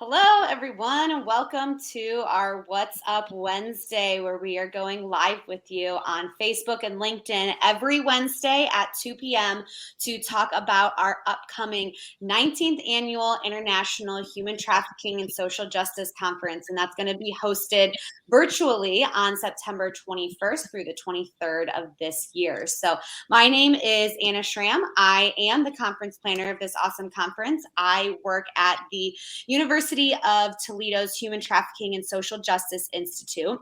Hello, everyone, and welcome to our What's Up Wednesday, where we are going live with you on Facebook and LinkedIn every Wednesday at 2 p.m. to talk about our upcoming 19th Annual International Human Trafficking and Social Justice Conference. And that's going to be hosted virtually on September 21st through the 23rd of this year. So, my name is Anna Schramm. I am the conference planner of this awesome conference. I work at the University of Toledo's Human Trafficking and Social Justice Institute.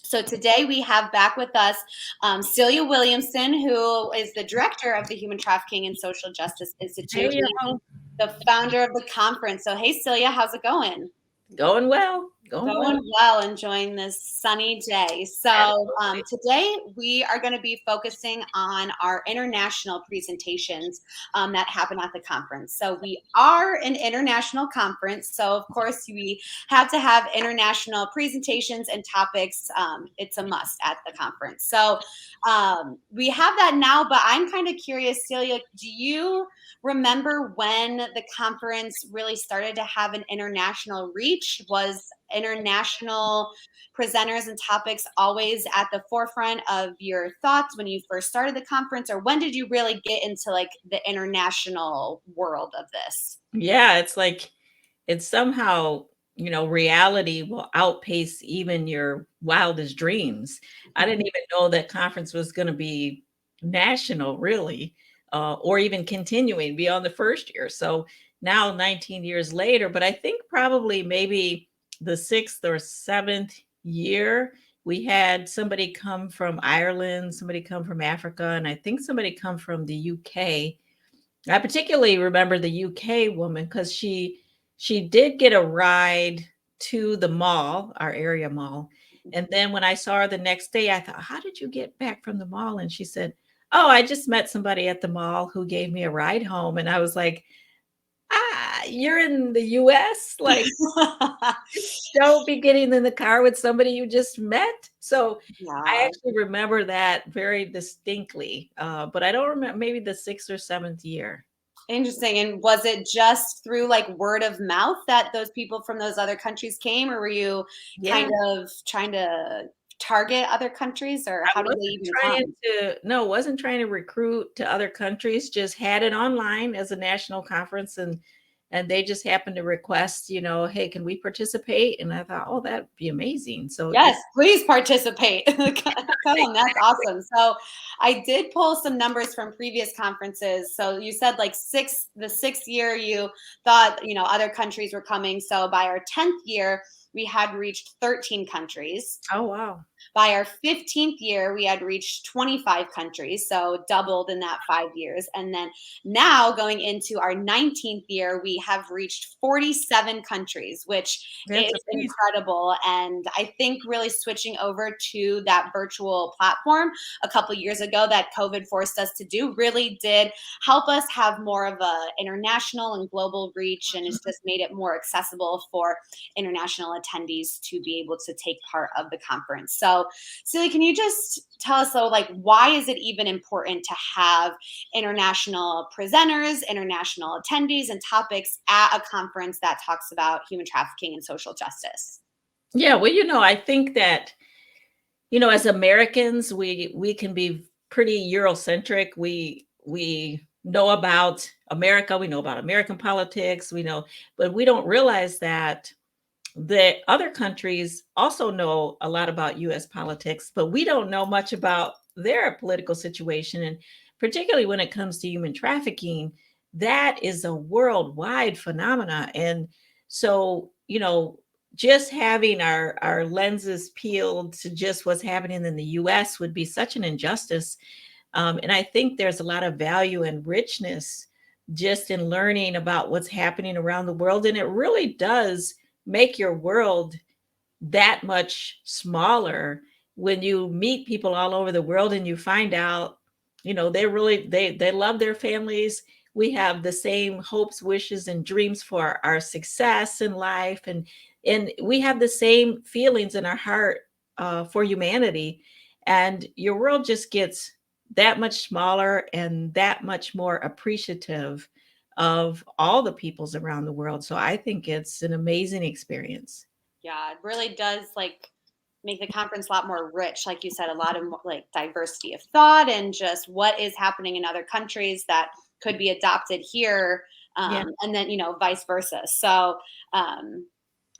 So today we have back with us Celia Williamson, who is the director of the Human Trafficking and Social Justice Institute, Hey, y'all. the founder of the conference. So, hey, Celia, how's it going? Going well. Going well. Going well, enjoying this sunny day. So, Absolutely. today we are going to be focusing on our international presentations that happen at the conference. So, we are an international conference. So, of course, we have to have international presentations and topics. It's a must at the conference. So, we have that now, but I'm kind of curious, Celia, do you remember when the conference really started to have an international reach? Was international presenters and topics always at the forefront of your thoughts when you first started the conference, or when did you really get into like the international world of this? Yeah, it's somehow, reality will outpace even your wildest dreams. I didn't even know that conference was going to be national, really, or even continuing beyond the first year. So now, 19 years later, but I think probably maybe the sixth or seventh year, we had somebody come from Ireland, somebody come from Africa, and I think somebody come from the UK. I particularly remember the UK woman because she did get a ride to the mall, our area mall. And then when I saw her the next day, I thought, how did you get back from the mall? And she said, oh, I just met somebody at the mall who gave me a ride home. And I was like, you're in the US? Like, don't be getting in the car with somebody you just met. So I Yeah. actually remember that very distinctly. But I don't remember, maybe the sixth or seventh year. Interesting. And was it just through like word of mouth that those people from those other countries came, or were you Yeah. kind of trying to target other countries, or I how did they wasn't even trying come? to no, wasn't trying to recruit to other countries, just had it online as a national conference, and they just happened to request, "Hey, can we participate?" And I thought, "Oh, that'd be amazing." So Yes, it please participate. Come, that's awesome. So I did pull some numbers from previous conferences. So you said like the sixth year you thought, other countries were coming. So by our 10th year, we had reached 13 countries. Oh, wow. By our 15th year, we had reached 25 countries, so doubled in that 5 years. And then now going into our 19th year, we have reached 47 countries, which is That's amazing. incredible. And I think really switching over to that virtual platform a couple years ago that COVID forced us to do really did help us have more of a international and global reach, and it's just made it more accessible for international attendees to be able to take part of the conference. So, Celia, can you just tell us though, like, why is it even important to have international presenters, international attendees, and topics at a conference that talks about human trafficking and social justice? Yeah, well, I think that, as Americans, we can be pretty Eurocentric. We know about America, we know about American politics, but we don't realize that the other countries also know a lot about US politics, but we don't know much about their political situation. And particularly when it comes to human trafficking, that is a worldwide phenomena. And so, just having our lenses peeled to just what's happening in the US would be such an injustice. And I think there's a lot of value and richness just in learning about what's happening around the world. And it really does make your world that much smaller when you meet people all over the world and you find out, they love their families. We have the same hopes, wishes, and dreams for our success in life, and we have the same feelings in our heart for humanity. And your world just gets that much smaller and that much more appreciative of all the peoples around the world. So I think it's an amazing experience. Yeah, it really does like make the conference a lot more rich. Like you said, a lot of like diversity of thought and just what is happening in other countries that could be adopted here. Yeah. And then, vice versa. So I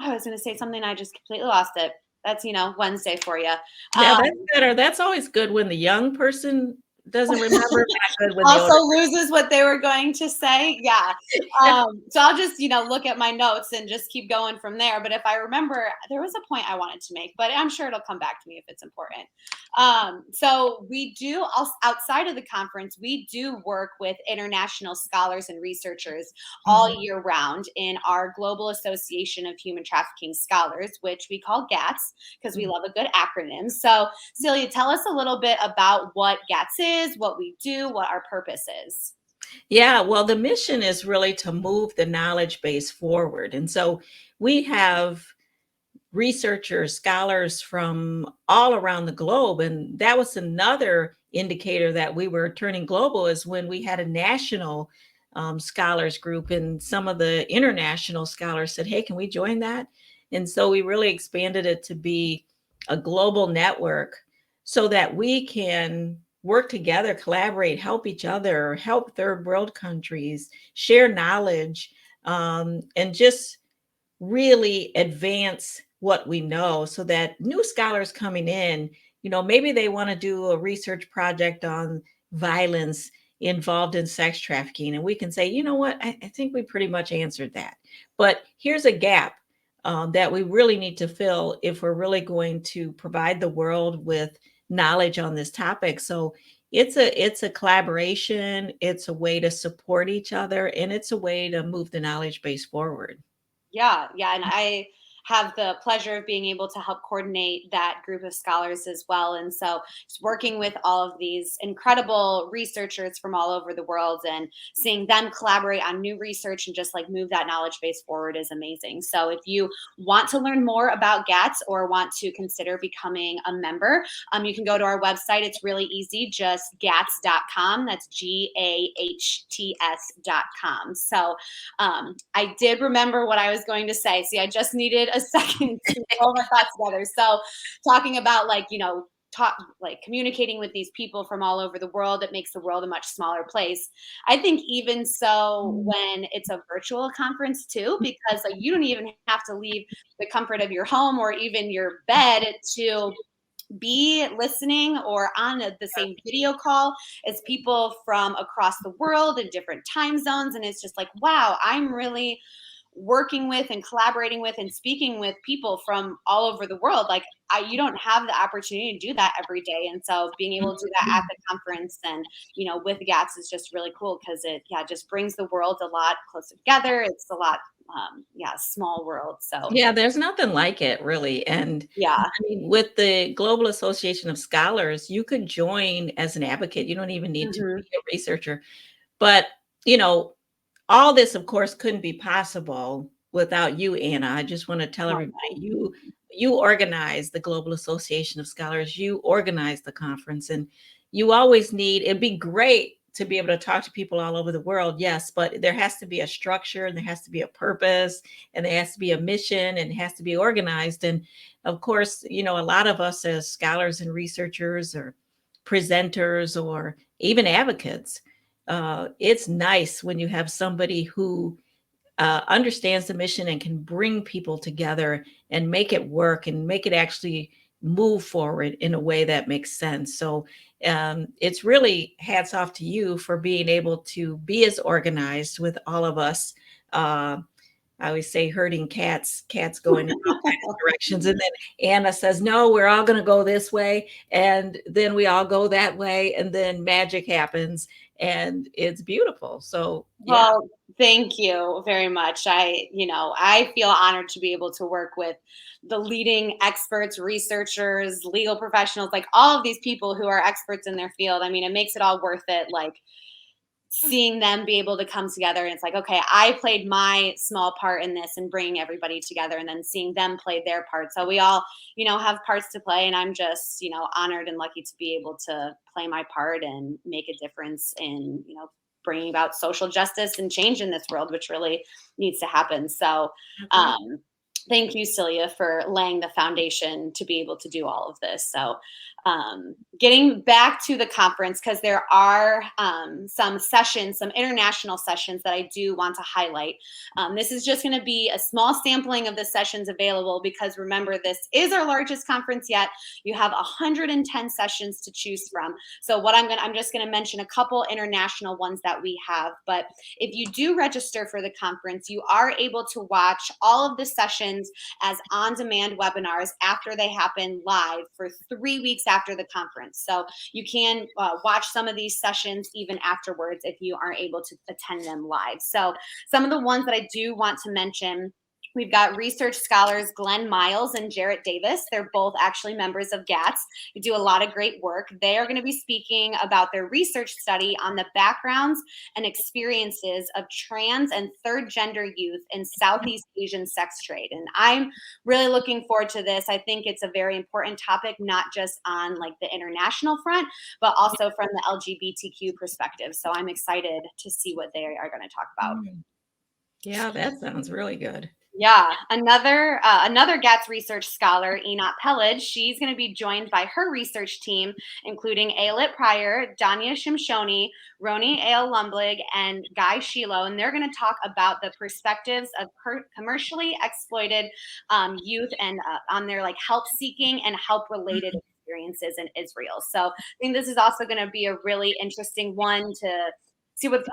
was going to say something. I just completely lost it. That's, Wednesday for you. Yeah, that's better. That's always good when the young person doesn't remember, not good when the Also older loses what they were going to say. Yeah. So I'll just, look at my notes and just keep going from there. But if I remember, there was a point I wanted to make, but I'm sure it'll come back to me if it's important. So we do also, outside of the conference, we do work with international scholars and researchers all Mhm. year round in our Global Association of Human Trafficking Scholars, which we call GATS because we Mhm. love a good acronym. So Celia, tell us a little bit about what GATS is, what we do, what our purpose is. Yeah, well, the mission is really to move the knowledge base forward. And so we have researchers, scholars from all around the globe. And that was another indicator that we were turning global is when we had a national scholars group and some of the international scholars said, hey, can we join that? And so we really expanded it to be a global network so that we can work together, collaborate, help each other, help third world countries, share knowledge, and just really advance what we know so that new scholars coming in, maybe they want to do a research project on violence involved in sex trafficking. And we can say, you know what, I think we pretty much answered that. But here's a gap that we really need to fill if we're really going to provide the world with knowledge on this topic. So it's a collaboration, it's a way to support each other, and it's a way to move the knowledge base forward. Yeah, yeah, and I have the pleasure of being able to help coordinate that group of scholars as well. And so, just working with all of these incredible researchers from all over the world and seeing them collaborate on new research and just like move that knowledge base forward is amazing. So, if you want to learn more about GATS or want to consider becoming a member, you can go to our website. It's really easy, just GATS.com. That's GAHTS.com. So, I did remember what I was going to say. See, I just needed a second to pull my thoughts together. So, talking about communicating with these people from all over the world, it makes the world a much smaller place. I think even so when it's a virtual conference too, because like you don't even have to leave the comfort of your home or even your bed to be listening or on the same video call as people from across the world in different time zones. And it's just like, wow, I'm really working with and collaborating with and speaking with people from all over the world. Like you don't have the opportunity to do that every day. And so being able to do that at the conference and, with GATS is just really cool because it, yeah, just brings the world a lot closer together. It's a lot, small world. So Yeah, there's nothing like it really. And yeah. I mean, with the Global Association of Scholars, you could join as an advocate. You don't even need to Mhm. be a researcher. But, you know, all this, of course, couldn't be possible without you, Anna. I just want to tell Oh, everybody you organize the Global Association of Scholars, you organize the conference, and you always need it'd be great to be able to talk to people all over the world, yes, but there has to be a structure and there has to be a purpose and there has to be a mission and it has to be organized. And of course, a lot of us as scholars and researchers or presenters or even advocates, it's nice when you have somebody who understands the mission and can bring people together and make it work and make it actually move forward in a way that makes sense. So it's really hats off to you for being able to be as organized with all of us. I always say herding cats going in all kinds of directions. And then Anna says, no, we're all going to go this way. And then we all go that way. And then magic happens and it's beautiful. So, yeah. Well, thank you very much. I feel honored to be able to work with the leading experts, researchers, legal professionals, like all of these people who are experts in their field. I mean, it makes it all worth it. Like seeing them be able to come together and it's like, okay, I played my small part in this and bringing everybody together and then seeing them play their part. So we all, have parts to play and I'm just, honored and lucky to be able to play my part and make a difference in, bringing about social justice and change in this world, which really needs to happen. So, Mhm. thank you, Celia, for laying the foundation to be able to do all of this. So, getting back to the conference, because there are some sessions, some international sessions that I do want to highlight. This is just going to be a small sampling of the sessions available because remember, this is our largest conference yet. You have 110 sessions to choose from. So what I'm just going to mention a couple international ones that we have. But if you do register for the conference, you are able to watch all of the sessions as on-demand webinars after they happen live for 3 weeks after the conference. So you can watch some of these sessions even afterwards if you aren't able to attend them live. So some of the ones that I do want to mention, we've got research scholars Glenn Miles and Jarrett Davis. They're both actually members of GATS. They do a lot of great work. They are going to be speaking about their research study on the backgrounds and experiences of trans and third gender youth in Southeast Asian sex trade. And I'm really looking forward to this. I think it's a very important topic, not just on like the international front, but also from the LGBTQ perspective. So I'm excited to see what they are going to talk about. Mm. Yeah, that sounds really good. Yeah, another GATS research scholar, Enoch Pellage, she's going to be joined by her research team, including Ayelet Pryor, Danya Shimshoni, Roni Ale Lumblig, and Guy Shiloh, and they're going to talk about the perspectives of commercially exploited youth and on their like help-seeking and help-related experiences in Israel. So I think this is also going to be a really interesting one to see what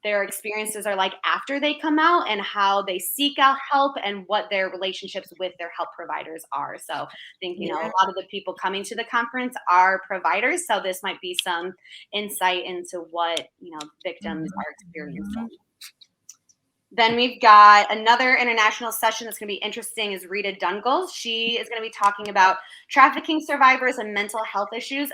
their experiences are like after they come out and how they seek out help and what their relationships with their help providers are. So I think, a Yeah. lot of the people coming to the conference are providers. So this might be some insight into what, victims are experiencing. Mhm. Then we've got another international session that's going to be interesting is Rita Dungles. She is going to be talking about trafficking survivors and mental health issues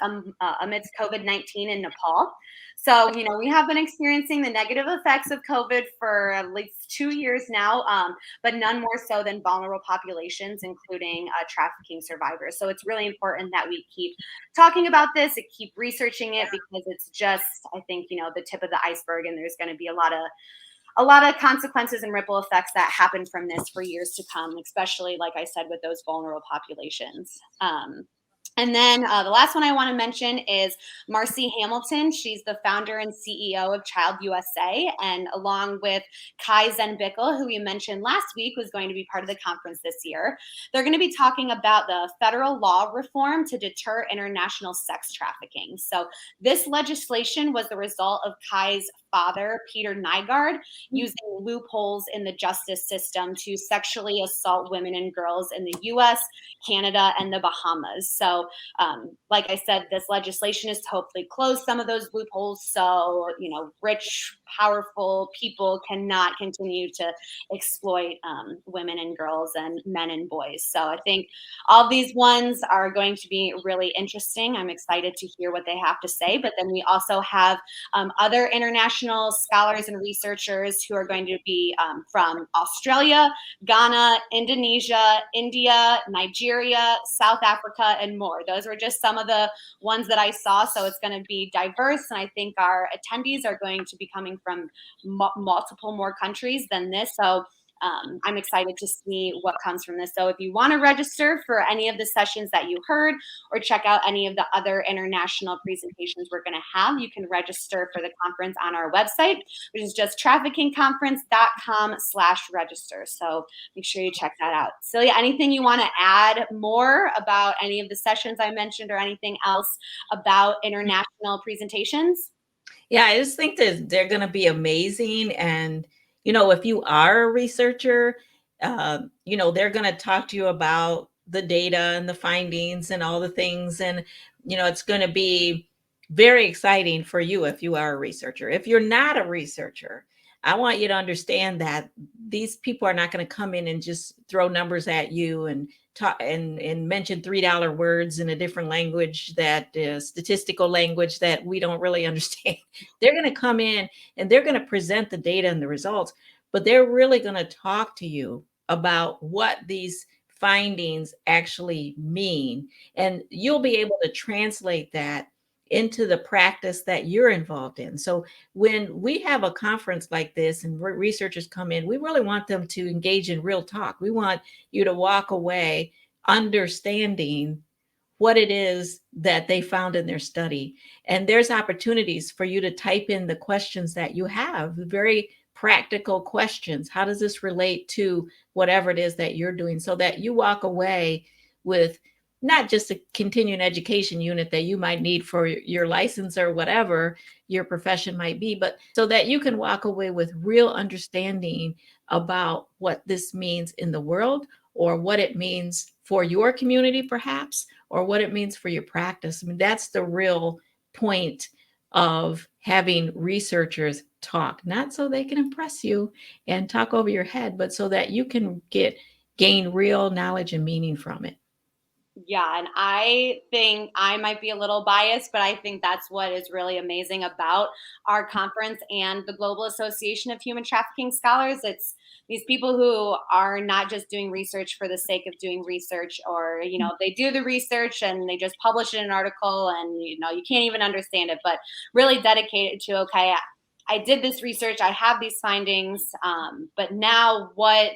amidst COVID-19 in Nepal. So, we have been experiencing the negative effects of COVID for at least 2 years now, but none more so than vulnerable populations, including trafficking survivors. So it's really important that we keep talking about this and keep researching it because it's just, I think, the tip of the iceberg, and there's going to be a lot of consequences and ripple effects that happen from this for years to come, especially, like I said, with those vulnerable populations. And then the last one I want to mention is Marcy Hamilton. She's the founder and CEO of Child USA, and along with Kai Zenbickel, who we mentioned last week was going to be part of the conference this year, they're going to be talking about the federal law reform to deter international sex trafficking. So this legislation was the result of Kai's father, Peter Nygaard, using loopholes in the justice system to sexually assault women and girls in the US, Canada, and the Bahamas. So, like I said, this legislation is to hopefully close some of those loopholes so, rich, powerful people cannot continue to exploit women and girls and men and boys. So I think all these ones are going to be really interesting. I'm excited to hear what they have to say. But then we also have other international scholars and researchers who are going to be from Australia, Ghana, Indonesia, India, Nigeria, South Africa, and more. Those were just some of the ones that I saw. So it's going to be diverse. And I think our attendees are going to be coming from multiple more countries than this. So I'm excited to see what comes from this. So if you want to register for any of the sessions that you heard or check out any of the other international presentations we're going to have, you can register for the conference on our website, which is just traffickingconference.com/register. So make sure you check that out. Celia, anything you want to add more about any of the sessions I mentioned or anything else about international presentations? Yeah, I just think that they're going to be amazing. And, if you are a researcher, they're going to talk to you about the data and the findings and all the things. And, it's going to be very exciting for you if you are a researcher. If you're not a researcher, I want you to understand that these people are not going to come in and just throw numbers at you and talk and mention $3 words in a different language, that is statistical language that we don't really understand. They're going to come in and they're going to present the data and the results, but they're really going to talk to you about what these findings actually mean. And you'll be able to translate that into the practice that you're involved in. So when we have a conference like this and researchers come in, we really want them to engage in real talk. We want you to walk away understanding what it is that they found in their study. And there's opportunities for you to type in the questions that you have, very practical questions. How does this relate to whatever it is that you're doing, so that you walk away with not just a continuing education unit that you might need for your license or whatever your profession might be, but so that you can walk away with real understanding about what this means in the world, or what it means for your community, perhaps, or what it means for your practice. I mean, that's the real point of having researchers talk, not so they can impress you and talk over your head, but so that you can gain real knowledge and meaning from it. Yeah, and I think I might be a little biased, but I think that's what is really amazing about our conference and the Global Association of Human Trafficking Scholars. It's these people who are not just doing research for the sake of doing research, or, they do the research and they just publish it in an article and, you can't even understand it, but really dedicated to, okay, I did this research, I have these findings, but now what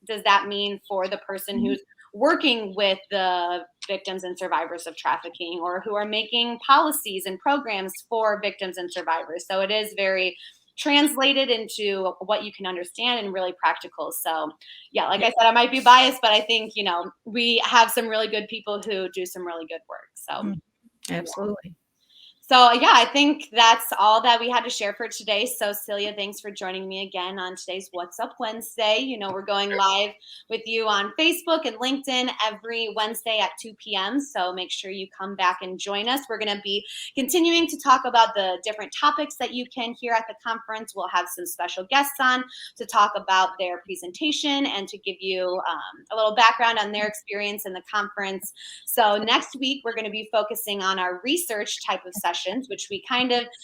does that mean for the person who's working with the victims and survivors of trafficking, or who are making policies and programs for victims and survivors? So it is very translated into what you can understand and really practical. So yeah, like I said, I might be biased, but I think, we have some really good people who do some really good work. So Absolutely. So yeah, I think that's all that we had to share for today. So Celia, thanks for joining me again on today's What's Up Wednesday. We're going live with you on Facebook and LinkedIn every Wednesday at 2 p.m. So make sure you come back and join us. We're going to be continuing to talk about the different topics that you can hear at the conference. We'll have some special guests on to talk about their presentation and to give you a little background on their experience in the conference. So next week, we're going to be focusing on our research type of session, which we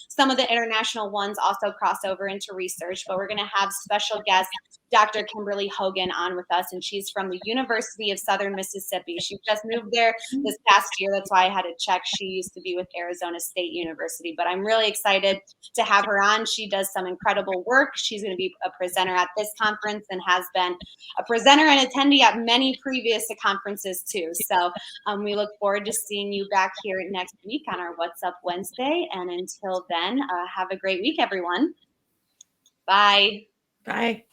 some of the international ones also cross over into research, but we're going to have special guest Dr. Kimberly Hogan on with us, and she's from the University of Southern Mississippi. She just moved there this past year. That's why I had to check. She used to be with Arizona State University, but I'm really excited to have her on. She does some incredible work. She's going to be a presenter at this conference and has been a presenter and attendee at many previous conferences too. So we look forward to seeing you back here next week on our What's Up Wednesday. And until then, have a great week, everyone. Bye. Bye.